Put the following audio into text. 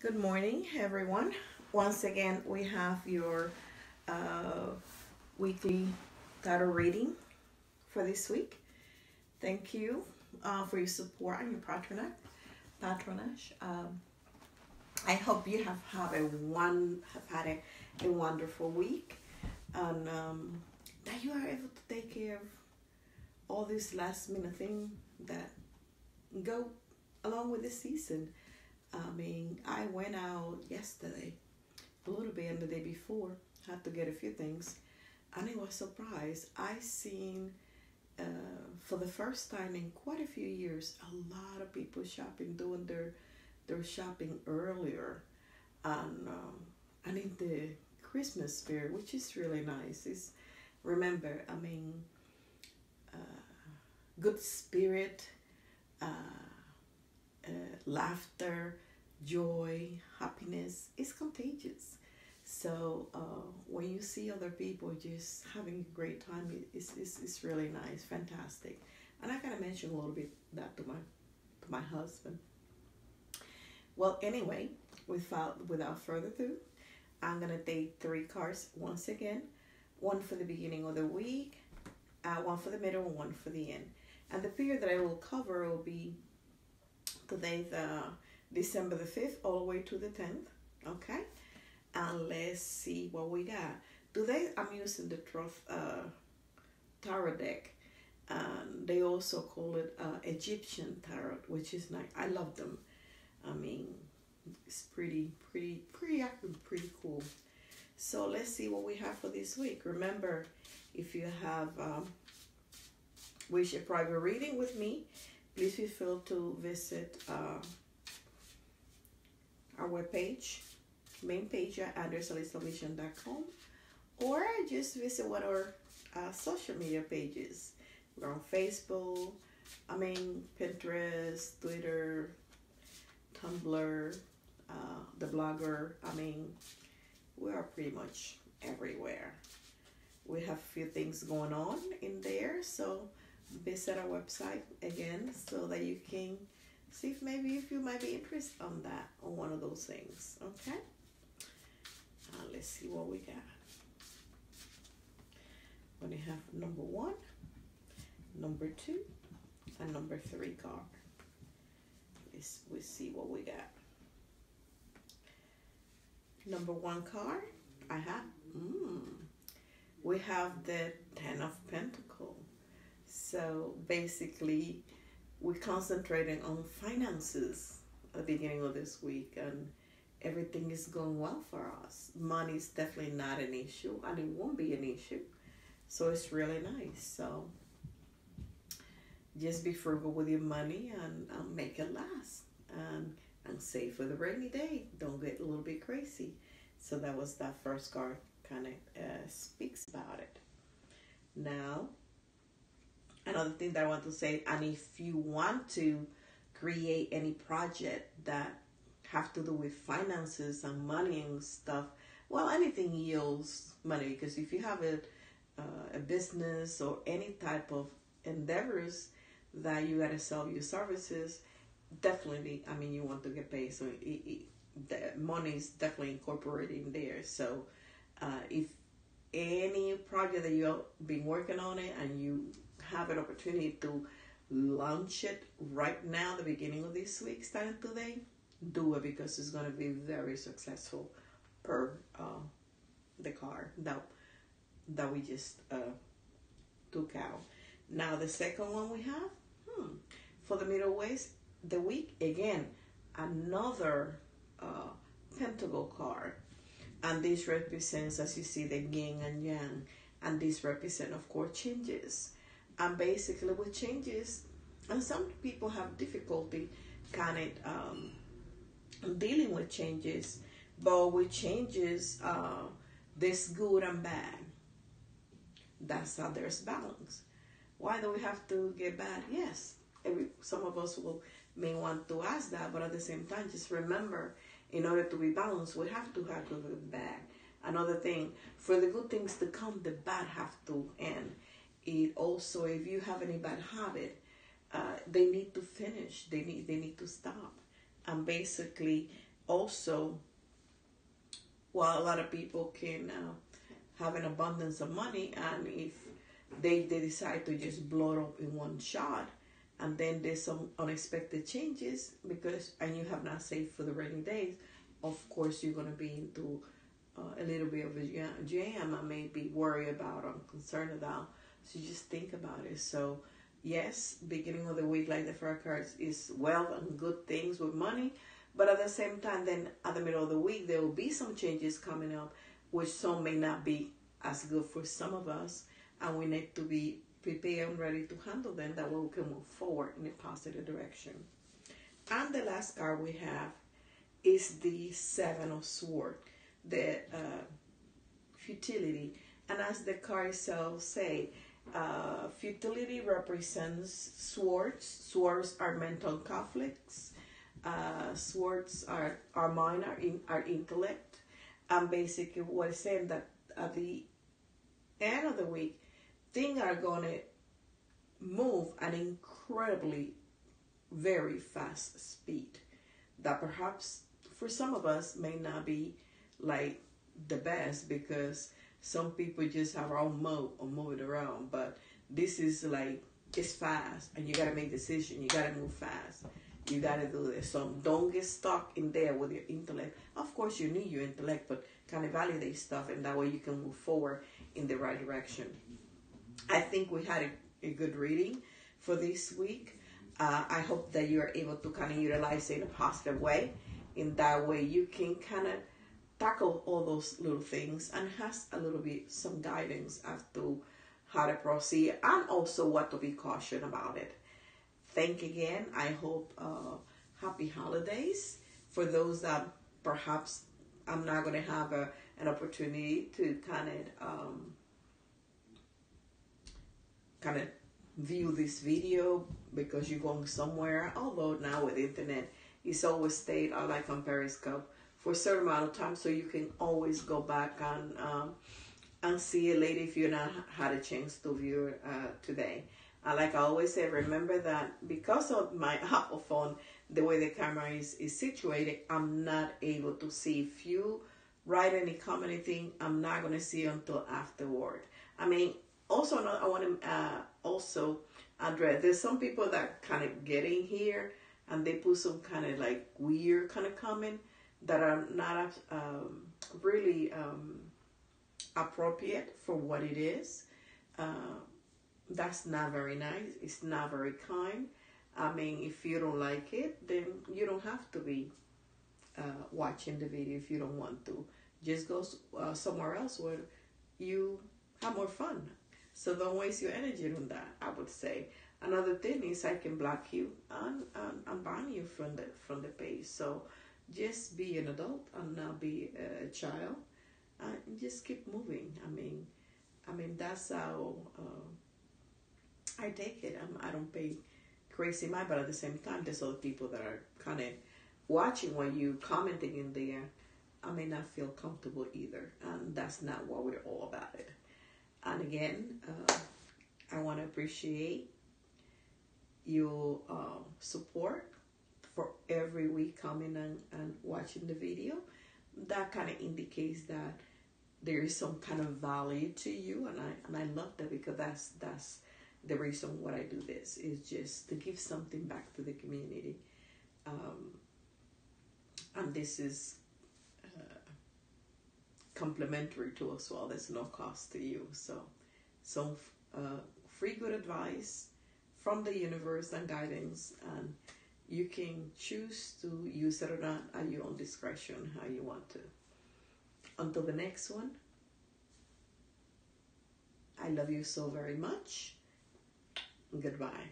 Good morning, everyone. Once again, we have your uh, weekly tarot reading for this week. Thank you for your support and your patronage. I hope you have had a wonderful week, and that you are able to take care of all these last minute things that go along with this season. I mean, I went out yesterday a little bit and the day before, had to get a few things, and I was surprised. I seen for the first time in quite a few years a lot of people shopping, doing their shopping earlier, and in the Christmas spirit, which is really nice. Is remember, I mean, good spirit. Uh, Laughter, joy, happiness is contagious. So when you see other people just having a great time, it's really nice, fantastic. And I kind of mentioned a little bit that to my husband. Well, anyway, without further ado, I'm gonna take three cards once again. One for the beginning of the week, one for the middle, and one for the end. And the period that I will cover will be today, the December the 5th, all the way to the 10th. Okay, and let's see what we got. Today I'm using the Thoth tarot deck, and they also call it Egyptian tarot, which is nice. I love them. I mean, it's pretty accurate, pretty cool. So let's see what we have for this week. Remember, if you have wish a private reading with me, please feel free to visit our webpage, main page at andresalistelevision.com, or just visit one of our social media pages. We're on Facebook, Pinterest, Twitter, Tumblr, the blogger. We are pretty much everywhere. We have a few things going on in there, so visit our website again so that you can see if you might be interested on one of those things. Okay, let's see what we got. We have number 1, number 2, and number 3 card. We'll see what we got. Number 1 card, we have the 10 of Pentacle. So basically, we're concentrating on finances at the beginning of this week, and everything is going well for us. Money is definitely not an issue, and it won't be an issue. So it's really nice. So just be frugal with your money and make it last, and save for the rainy day. Don't get a little bit crazy. So that first card kind of speaks about it. Now, another thing that I want to say, and if you want to create any project that have to do with finances and money and stuff, well, anything yields money, because if you have a business or any type of endeavors that you got to sell your services, definitely, you want to get paid. So the money is definitely incorporated in there. So if any project that you've been working on it and you have an opportunity to launch it right now, the beginning of this week, starting today, do it, because it's going to be very successful per the card that we just took out. Now the second one we have, for the middle ways, the week, again, another Pentacle card. And this represents, as you see, the yin and yang. And this represents, of course, changes. And basically with changes, and some people have difficulty kind of dealing with changes, but with changes, there's good and bad. That's how there's balance. Why do we have to get bad? Yes, some of us may want to ask that, but at the same time, just remember, in order to be balanced, we have to have good and bad. Another thing, for the good things to come, the bad have to end. It also, if you have any bad habit, they need to finish. They need to stop. And basically, also, while a lot of people can have an abundance of money, and if they decide to just blow it up in one shot, and then there's some unexpected changes and you have not saved for the rainy days, of course you're going to be into a little bit of a jam. I may be worried about or concerned about. So just think about it. So yes, beginning of the week, like the first cards, is wealth and good things with money. But at the same time, then at the middle of the week, there will be some changes coming up, which some may not be as good for some of us. And we need to be prepared and ready to handle them. That way we can move forward in a positive direction. And the last card we have is the Seven of Swords, the Futility. And as the card itself say, futility represents swords. Swords are mental conflicts. Swords are our mind, our intellect. And basically what it's saying that at the end of the week, things are going to move at an incredibly very fast speed that perhaps for some of us may not be like the best, because some people just have our own mode or move it around. But this is like, it's fast and you got to make decisions. You got to move fast. You got to do this. So don't get stuck in there with your intellect. Of course you need your intellect, but kind of validate stuff, and that way you can move forward in the right direction. I think we had a good reading for this week. I hope that you are able to kind of utilize it in a positive way. In that way you can kind of tackle all those little things and has a little bit some guidance as to how to proceed, and also what to be cautious about it. Thank again. I hope happy holidays. For those that perhaps I'm not going to have an opportunity to kind of view this video because you're going somewhere, although now with the internet it's always stayed like on Periscope for a certain amount of time, so you can always go back and see it later if you're not had a chance to view it today. Like I always say, remember that because of my Apple phone, the way the camera is situated, I'm not able to see. If you write any comment, anything, I'm not going to see until afterward. I mean, also I want to also address, there's some people that kind of get in here and they put some kind of like weird kind of comment that are not really appropriate for what it is. That's not very nice. It's not very kind. I mean, if you don't like it, then you don't have to be watching the video if you don't want to. Just go somewhere else where you have more fun. So don't waste your energy on that, I would say. Another thing is I can block you and ban you from the page. So just be an adult and not be a child, and just keep moving. I mean that's how I take it. I don't pay crazy mind, but at the same time, there's other people that are kind of watching when you commenting in there. I may not feel comfortable either, and that's not what we're all about it. And again, I want to appreciate your support for every week coming and watching the video. That kind of indicates that there is some kind of value to you, and I love that, because that's the reason why I do this, is just to give something back to the community. And this is complimentary to us all. There's no cost to you. So some free good advice from the universe and guidance, and you can choose to use it or not at your own discretion, how you want to. Until the next one, I love you so very much. Goodbye.